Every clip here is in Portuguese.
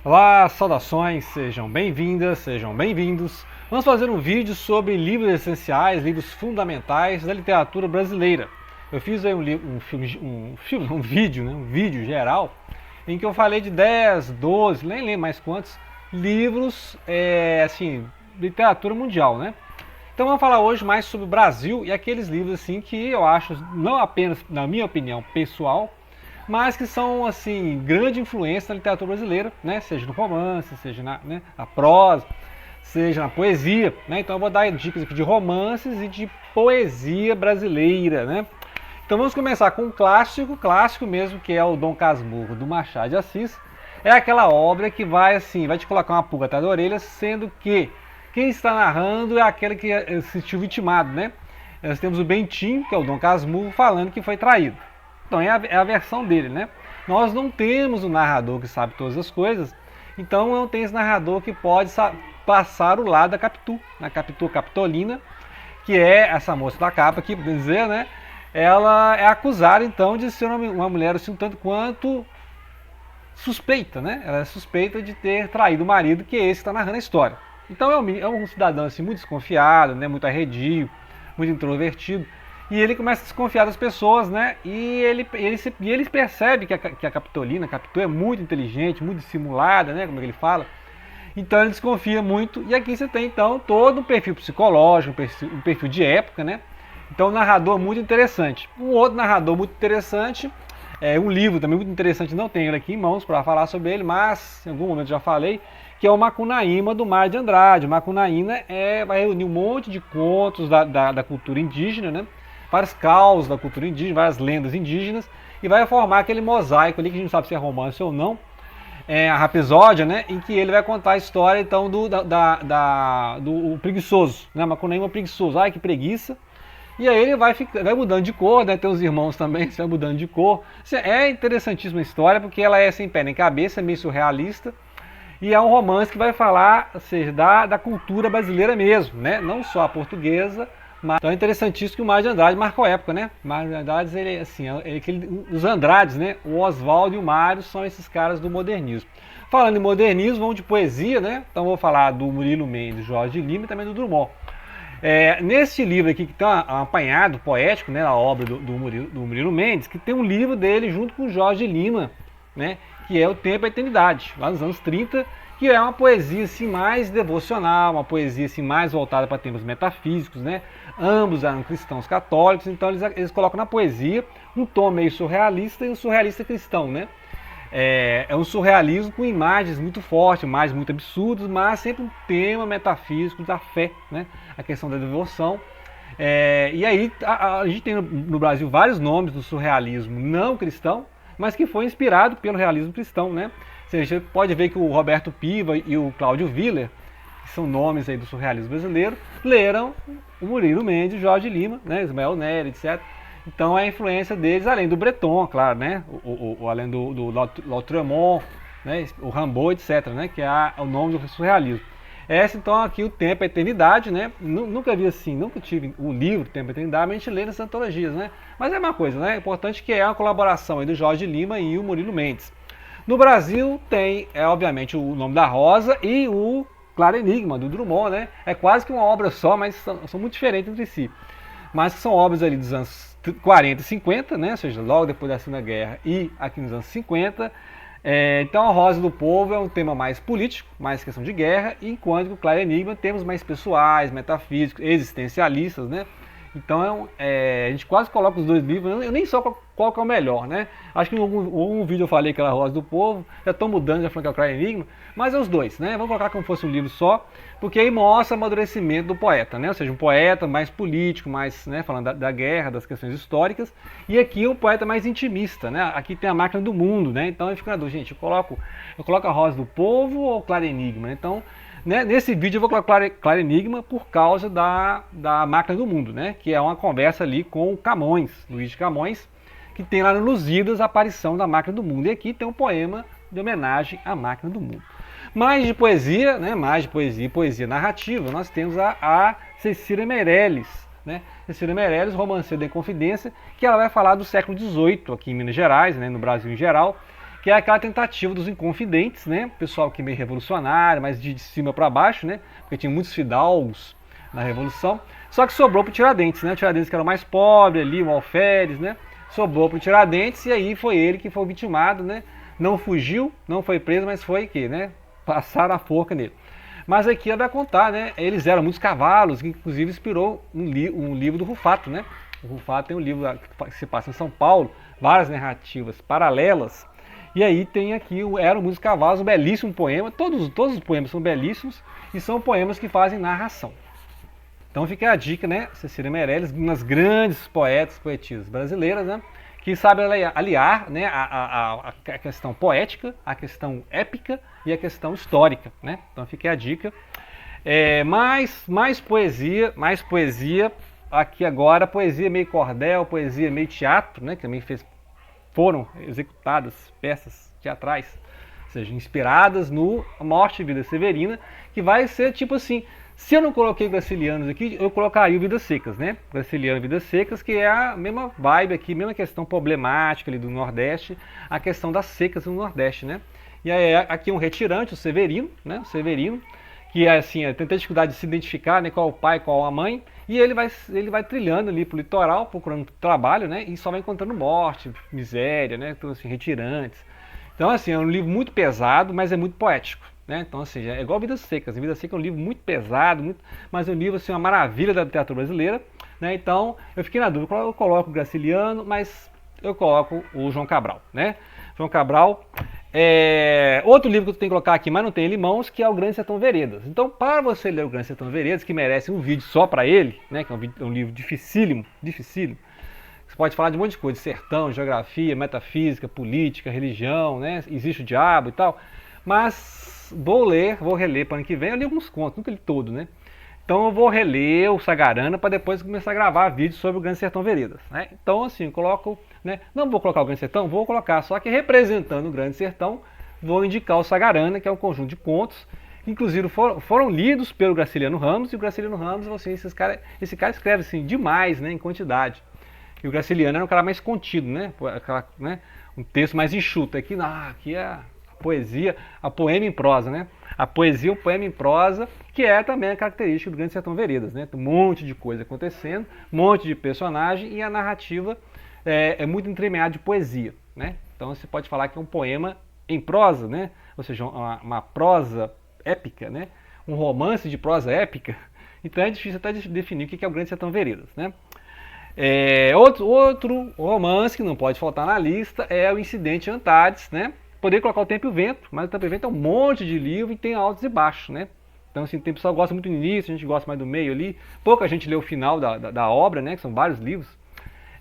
Olá, saudações, sejam bem-vindas, sejam bem-vindos. Vamos fazer um vídeo sobre livros essenciais, livros fundamentais da literatura brasileira. Eu fiz aí um vídeo geral, em que eu falei de 10, 12, nem lembro mais quantos, livros, literatura mundial, né? Então vamos falar hoje mais sobre o Brasil e aqueles livros assim que eu acho, não apenas na minha opinião pessoal, mas que são assim grande influência na literatura brasileira, né? Seja no romance, seja na prosa, seja na poesia, né? Então eu vou dar dicas aqui de romances e de poesia brasileira, né? Então vamos começar com um clássico mesmo, que é o Dom Casmurro do Machado de Assis. É aquela obra que vai te colocar uma pulga atrás da orelha, sendo que quem está narrando é aquele que se sentiu vitimado, né? Nós temos o Bentinho, que é o Dom Casmurro, falando que foi traído. Então é a versão dele, né? Nós não temos um narrador que sabe todas as coisas, então não tem esse narrador que pode passar o lado da Capitu, na Capitu Capitolina, que é essa moça da capa aqui, podemos dizer, né? Ela é acusada então de ser uma mulher assim um tanto quanto suspeita, né? Ela é suspeita de ter traído o marido, que é esse que está narrando a história. Então é um cidadão assim muito desconfiado, né? Muito arredio, muito introvertido. E ele começa a desconfiar das pessoas, né? E ele percebe que a Capitolina, a Capitu é muito inteligente, muito dissimulada, né? Como é que ele fala. Então ele desconfia muito. E aqui você tem então todo um perfil psicológico, um perfil de época, né? Então um narrador muito interessante. Um outro narrador muito interessante, um livro também muito interessante, não tenho ele aqui em mãos para falar sobre ele, mas em algum momento já falei, que é o Macunaíma do Mário de Andrade. O Macunaíma vai reunir um monte de contos da cultura indígena, né? Vários causos da cultura indígena, várias lendas indígenas, e vai formar aquele mosaico ali, que a gente não sabe se é romance ou não, a Rapsódia, né, em que ele vai contar a história então do preguiçoso, né, Macunaíma preguiçoso, ai que preguiça, e aí ele vai mudando de cor, né, tem os irmãos também, vai mudando de cor. É interessantíssima a história, porque ela é sem pé nem cabeça, meio surrealista, e é um romance que vai falar, ou seja, da cultura brasileira mesmo, né, não só a portuguesa. Então é interessantíssimo que o Mário de Andrade marcou a época, né? O Mário de Andrade, os Andrades, né? O Oswaldo e o Mário são esses caras do modernismo. Falando em modernismo, vamos de poesia, né? Então vou falar do Murilo Mendes, Jorge de Lima e também do Drummond. Neste livro aqui, que tem um apanhado poético, né? A obra do Murilo Mendes, que tem um livro dele junto com o Jorge de Lima, né? Que é O Tempo e a Eternidade, lá nos anos 30, que é uma poesia assim, mais devocional, uma poesia assim, mais voltada para temas metafísicos, né? Ambos eram cristãos católicos, então eles colocam na poesia um tom meio surrealista e um surrealista cristão, né? É um surrealismo com imagens muito fortes, imagens muito absurdas, mas sempre um tema metafísico da fé, né? A questão da devoção. E aí a gente tem no Brasil vários nomes do surrealismo não cristão, mas que foi inspirado pelo realismo cristão, né? Você pode ver que o Roberto Piva e o Cláudio Willer, que são nomes aí do surrealismo brasileiro, leram o Murilo Mendes, Jorge Lima, né? Ismael Nery, etc. Então é a influência deles, além do Breton, claro, né? Além do Lautréamont, né? O Rimbaud, etc., né? Que é o nome do surrealismo. Então aqui o Tempo e a Eternidade, né? Nunca vi assim, nunca tive o livro Tempo e a Eternidade, mas a gente lê nas antologias, né? Mas é uma coisa, né? É importante que é uma colaboração aí do Jorge Lima e o Murilo Mendes. No Brasil tem, obviamente, o Nome da Rosa e o Claro Enigma, do Drummond, né? É quase que uma obra só, mas são muito diferentes entre si. Mas são obras ali dos anos 40 e 50, né? Ou seja, logo depois da Segunda Guerra e aqui nos anos 50. Então a Rosa do Povo é um tema mais político, mais questão de guerra, enquanto que o Claro Enigma temos mais pessoais, metafísicos, existencialistas, né? Então a gente quase coloca os dois livros, eu nem só qual que é o melhor, né? Acho que em algum vídeo eu falei que era a Rosa do Povo, já estou mudando, já falando que é o Claro Enigma, mas é os dois, né? Vamos colocar como fosse um livro só, porque aí mostra o amadurecimento do poeta, né? Ou seja, um poeta mais político, mais, né, falando da guerra, das questões históricas, e aqui um poeta mais intimista, né? Aqui tem a Máquina do Mundo, né? Então eu fico na dúvida, gente, eu coloco a Rosa do Povo ou o Claro Enigma? Então, né, nesse vídeo eu vou colocar Claro Enigma por causa da Máquina do Mundo, né? Que é uma conversa ali com o Camões, Luiz de Camões, que tem lá no Lusíadas a aparição da Máquina do Mundo. E aqui tem um poema de homenagem à Máquina do Mundo. Mais de poesia, né? Mais de poesia e poesia narrativa, nós temos a Cecília Meirelles, né? Cecília Meirelles, Romanceiro da Inconfidência, que ela vai falar do século XVIII aqui em Minas Gerais, né? No Brasil em geral, que é aquela tentativa dos Inconfidentes, né? Pessoal que é meio revolucionário, mas de cima para baixo, né? Porque tinha muitos fidalgos na Revolução. Só que sobrou pro Tiradentes, né? O Tiradentes que era o mais pobre ali, o Alferes, né? Sobrou pro Tiradentes e aí foi ele que foi vitimado, né? Não fugiu, não foi preso, mas foi que, né? Passaram a forca nele. Mas aqui ela vai contar, né? Eles eram muitos cavalos, que inclusive inspirou um livro do Rufato, né? O Rufato tem um livro que se passa em São Paulo, várias narrativas paralelas. E aí tem aqui Eram Muitos Cavalos, um belíssimo poema. Todos os poemas são belíssimos e são poemas que fazem narração. Então fica a dica, né? Cecília Meirelles, uma das grandes poetas, poetisas brasileiras, né? Que sabe aliar, né, a questão poética, a questão épica e a questão histórica, né? Então fica a dica. Mais poesia. Aqui agora, poesia meio cordel, poesia meio teatro, né? Que também foram executadas peças teatrais, ou seja, inspiradas no Morte e Vida Severina, que vai ser tipo assim. Se eu não coloquei Gracilianos aqui, eu colocaria o Vidas Secas, né? Graciliano e Vidas Secas, que é a mesma vibe aqui, mesma questão problemática ali do Nordeste, a questão das secas no Nordeste, né? E aí aqui um retirante, o Severino, né? O Severino, que é assim, tem dificuldade de se identificar, né? Qual o pai, qual a mãe, e ele vai trilhando ali pro litoral, procurando trabalho, né? E só vai encontrando morte, miséria, né? Então, assim, retirantes. Então, assim, é um livro muito pesado, mas é muito poético. Né? Então, assim, é igual Vidas Secas. Vidas Secas é um livro muito pesado, mas é um livro, assim, uma maravilha da literatura brasileira. Né? Então, eu fiquei na dúvida, eu coloco o Graciliano, mas eu coloco o João Cabral. Né? João Cabral. Outro livro que eu tenho que colocar aqui, mas não tem ele em mãos, que é o Grande Sertão Veredas. Então, para você ler o Grande Sertão Veredas, que merece um vídeo só para ele, né? Que é um livro dificílimo, você pode falar de um monte de coisa, de sertão, geografia, metafísica, política, religião, né? Existe o diabo e tal, mas vou reler para o ano que vem. Eu li alguns contos, nunca li todo, né? Então eu vou reler o Sagarana para depois começar a gravar vídeos sobre o Grande Sertão Veredas, né? Então, assim, eu coloco, né? Não vou colocar o Grande Sertão, vou colocar, só que representando o Grande Sertão, vou indicar o Sagarana, que é um conjunto de contos, que inclusive foram lidos pelo Graciliano Ramos, e o Graciliano Ramos, assim, esse cara escreve assim, demais, né, em quantidade. E o Graciliano era um cara mais contido, né? Um texto mais enxuto. Aqui é a poesia, a poema em prosa, né? A poesia, o poema em prosa, que é também a característica do Grande Sertão Veredas, né? Tem um monte de coisa acontecendo, um monte de personagem, e a narrativa é muito entremeada de poesia, né? Então você pode falar que é um poema em prosa, né? Ou seja, uma prosa épica, né? Um romance de prosa épica. Então é difícil até definir o que é o Grande Sertão Veredas, né? Outro romance que não pode faltar na lista é o Incidente Antares, né? Poderia colocar o Tempo e o Vento, mas o Tempo e o Vento é um monte de livro e tem altos e baixos, né? Então, assim, tem pessoal que gosta muito do início, a gente gosta mais do meio ali. Pouca gente lê o final da obra, né? Que são vários livros.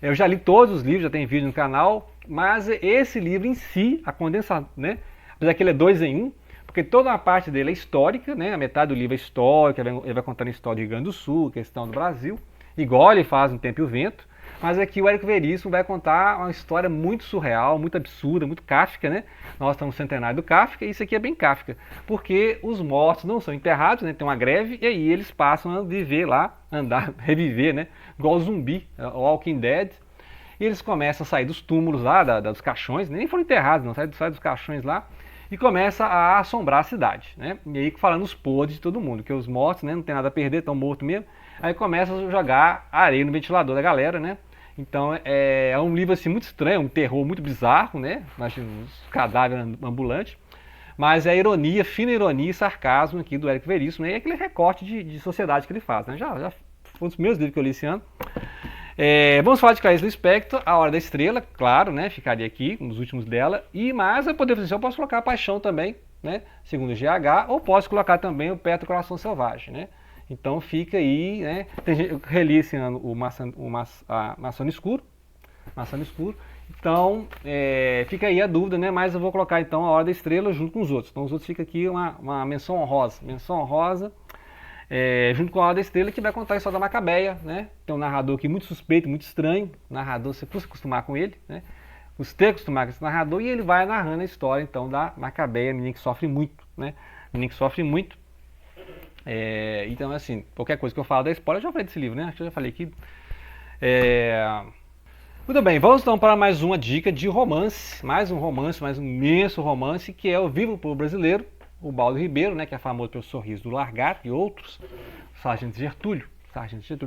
Eu já li todos os livros, já tem vídeo no canal, mas esse livro em si, a condensação, né? Apesar que ele é 2 em 1, porque toda uma parte dele é histórica, né? A metade do livro é histórica, ele vai contando a história do Rio Grande do Sul, questão do Brasil, igual ele faz no Tempo e o Vento. Mas aqui o Érico Veríssimo vai contar uma história muito surreal, muito absurda, muito Kafka, né? Nós estamos no centenário do Kafka e isso aqui é bem Kafka, porque os mortos não são enterrados, né? Tem uma greve e aí eles passam a viver lá, andar, reviver, né? Igual zumbi, Walking Dead. E eles começam a sair dos túmulos lá, dos caixões, nem foram enterrados, não, saem dos caixões lá e começa a assombrar a cidade, né? E aí falando os podres de todo mundo, que os mortos, né? Não tem nada a perder, estão mortos mesmo. Aí começa a jogar areia no ventilador da galera, né? Então é um livro assim muito estranho, um terror muito bizarro, né? Uns cadáveres ambulantes. Mas é ironia, fina ironia e sarcasmo aqui do Érico Veríssimo, né? E aquele recorte de sociedade que ele faz, né? Já foi um dos meus livros que eu li esse ano. Vamos falar de Clarice Lispector, A Hora da Estrela, claro, né? Ficaria aqui, nos últimos dela. Mas eu posso colocar a Paixão também, né? Segundo o GH, ou posso colocar também o Perto do Coração Selvagem, né? Então fica aí, né? Eu reli esse ano a Maçã no Escuro. Então fica aí a dúvida, né? Mas eu vou colocar então A Hora da Estrela junto com os outros. Então os outros fica aqui uma menção honrosa. Junto com A Hora da Estrela, que vai contar a história da Macabeia, né? Tem um narrador aqui muito suspeito, muito estranho. O narrador, você precisa acostumar com ele, né? Você acostumar com esse narrador e ele vai narrando a história então da Macabeia, menina que sofre muito, né? Menina que sofre muito. Então, assim, qualquer coisa que eu falo da spoiler, eu já falei desse livro, né? Acho que eu já falei aqui. Muito bem, vamos então para mais uma dica de romance, mais um imenso romance, que é o Viva o Povo Brasileiro, o Baldo Ribeiro, né, que é famoso pelo Sorriso do Largato e outros, Sargento Getúlio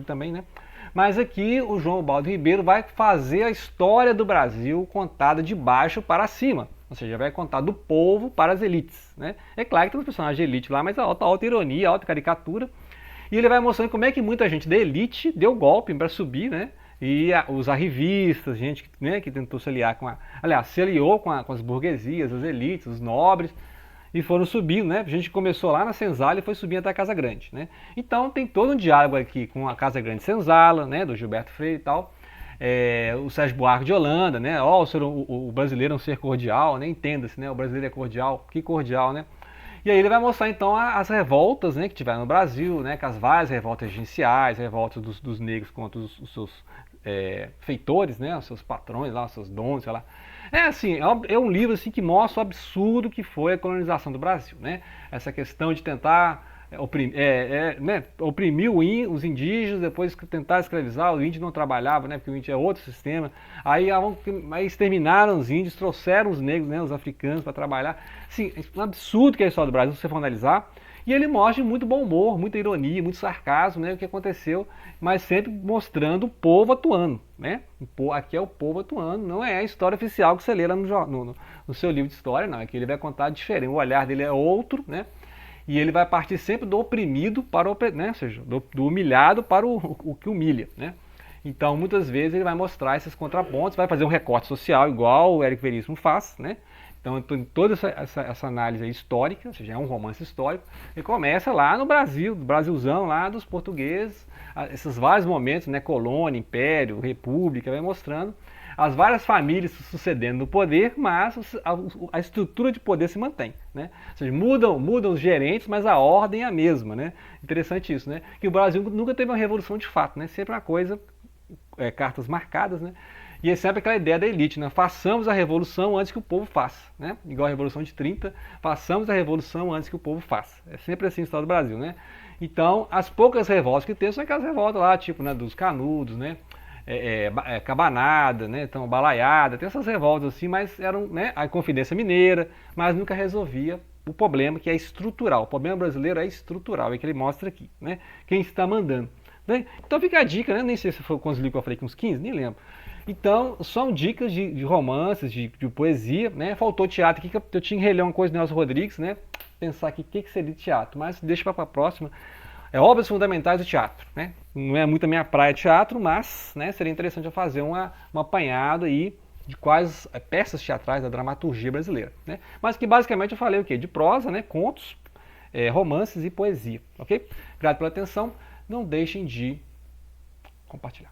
também, né? Mas aqui o João Baldo Ribeiro vai fazer a história do Brasil contada de baixo para cima, ou seja, vai contar do povo para as elites, né? É claro que tem os personagens de elite lá, mas alta ironia, alta caricatura, e ele vai mostrando como é que muita gente da elite deu golpe para subir, né? E os arrivistas, gente, né, que tentou se aliar se aliou com as burguesias, as elites, os nobres, e foram subindo, né? A gente começou lá na Senzala e foi subindo até a Casa Grande, né? Então tem todo um diálogo aqui com a Casa Grande Senzala, né, do Gilberto Freire e tal, o Sérgio Buarque de Holanda, né? O brasileiro é um ser cordial, né? Entenda-se, né? O brasileiro é cordial, que cordial, né? E aí ele vai mostrar então as revoltas, né, que tiveram no Brasil, né, com as várias revoltas regenciais, revoltas dos negros contra os seus feitores, né, os seus patrões lá, os seus donos, sei lá. É assim, é um livro assim que mostra o absurdo que foi a colonização do Brasil, né? Essa questão de tentar oprimir os indígenas, depois tentar escravizar, o índio não trabalhava, né? Porque o índio é outro sistema. Aí exterminaram os índios, trouxeram os negros, né, os africanos para trabalhar. Sim, é um absurdo que é a história do Brasil, se você for analisar. E ele mostra muito bom humor, muita ironia, muito sarcasmo, né, o que aconteceu, mas sempre mostrando o povo atuando, né? Aqui é o povo atuando, não é a história oficial que você lê lá no seu livro de história, não. Aqui ele vai contar diferente, o olhar dele é outro, né? E ele vai partir sempre do oprimido para o, né, ou seja, do humilhado para o que humilha, né? Então, muitas vezes ele vai mostrar esses contrapontos, vai fazer um recorte social igual o Érico Veríssimo faz, né? Então, toda essa análise histórica, ou seja, é um romance histórico, ele começa lá no Brasil, do Brasilzão lá dos portugueses, esses vários momentos, né, colônia, império, república, vai mostrando as várias famílias se sucedendo no poder, mas a estrutura de poder se mantém, né? Ou seja, mudam os gerentes, mas a ordem é a mesma, né? Interessante isso, né? Que o Brasil nunca teve uma revolução de fato, né? Sempre uma coisa, cartas marcadas, né? E é sempre aquela ideia da elite, né? Façamos a revolução antes que o povo faça, né? Igual a Revolução de 30, façamos a revolução antes que o povo faça. É sempre assim a história do Brasil, né? Então, as poucas revoltas que tem são aquelas revoltas lá, tipo, né, dos canudos, né? Cabanada, né? Então, balaiada, tem essas revoltas assim, mas eram, né, a Inconfidência Mineira, mas nunca resolvia o problema que é estrutural. O problema brasileiro é estrutural, é que ele mostra aqui, né? Quem está mandando. Né? Então fica a dica, né? Nem sei se foi quantos livros que eu falei, que uns 15, nem lembro. Então, são dicas de romances, de poesia, né? Faltou teatro aqui, que eu tinha que reler uma coisa do Nelson Rodrigues, né? Pensar aqui o que seria teatro, mas deixa para a próxima. Obras fundamentais do teatro, né? Não é muito a minha praia teatro, mas, né, seria interessante eu fazer um apanhado aí de quais peças teatrais da dramaturgia brasileira, né? Mas que basicamente eu falei o quê? De prosa, né? Contos, romances e poesia, ok? Obrigado pela atenção, não deixem de compartilhar.